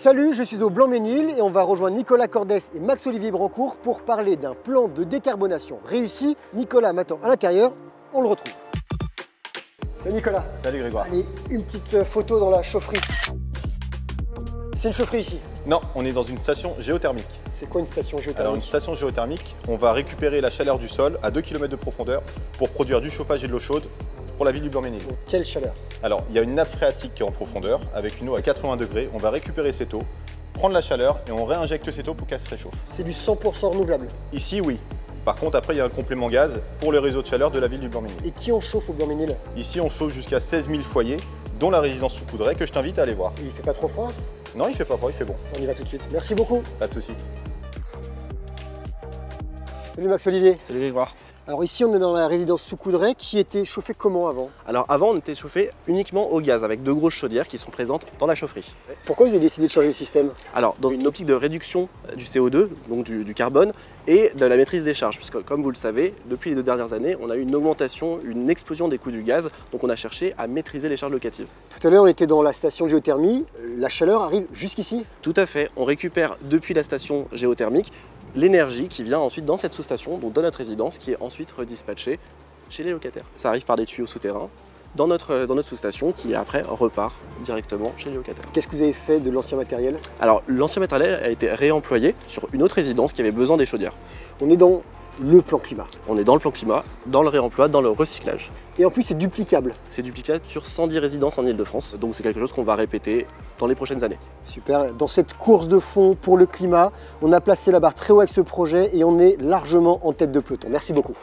Salut, je suis au Blanc-Mesnil et on va rejoindre Nicolas Cordès et Max-Olivier Brancourt pour parler d'un plan de décarbonation réussi. Nicolas m'attend à l'intérieur, on le retrouve. Salut Nicolas. Salut Grégoire. Allez, une petite photo dans la chaufferie. C'est une chaufferie ici? Non, on est dans une station géothermique. C'est quoi une station géothermique? Alors une station géothermique, on va récupérer la chaleur du sol à 2 km de profondeur pour produire du chauffage et de l'eau chaude pour la ville du Blanc-Mesnil. Quelle chaleur? Alors il y a une nappe phréatique qui est en profondeur avec une eau à 80 degrés. On va récupérer cette eau, prendre la chaleur et on réinjecte cette eau pour qu'elle se réchauffe. C'est du 100% renouvelable? Ici oui. Par contre après il y a un complément gaz pour le réseau de chaleur de la ville du Blanc-Mesnil. Et qui on chauffe au Blanc-Mesnil? Ici on chauffe jusqu'à 16 000 foyers, dont la résidence sous Coudray que je t'invite à aller voir. Et il fait pas trop froid? Non, il fait pas froid, il fait bon. On y va tout de suite. Merci beaucoup. Pas de souci. Salut Max-Olivier. Salut Grégoire. Alors ici on est dans la résidence sous Coudray qui était chauffée comment avant? Alors avant on était chauffé uniquement au gaz avec deux grosses chaudières qui sont présentes dans la chaufferie. Pourquoi vous avez décidé de changer le système? Alors dans une optique de réduction du CO2, donc du carbone, et de la maîtrise des charges, puisque comme vous le savez, depuis les 2 dernières années, on a eu une augmentation, une explosion des coûts du gaz, donc on a cherché à maîtriser les charges locatives. Tout à l'heure on était dans la station de géothermie, la chaleur arrive jusqu'ici? Tout à fait, on récupère depuis la station géothermique l'énergie qui vient ensuite dans cette sous-station, donc dans notre résidence, qui est ensuite redispatchée chez les locataires. Ça arrive par des tuyaux souterrains dans notre sous-station qui après repart directement chez les locataires. Qu'est-ce que vous avez fait de l'ancien matériel? Alors l'ancien matériel a été réemployé sur une autre résidence qui avait besoin des chaudières. On est dans le plan climat. On est dans le plan climat, dans le réemploi, dans le recyclage. Et en plus c'est duplicable. C'est duplicable sur 110 résidences en Ile-de-France, donc c'est quelque chose qu'on va répéter dans les prochaines années. Super, dans cette course de fond pour le climat, on a placé la barre très haut avec ce projet et on est largement en tête de peloton. Merci beaucoup.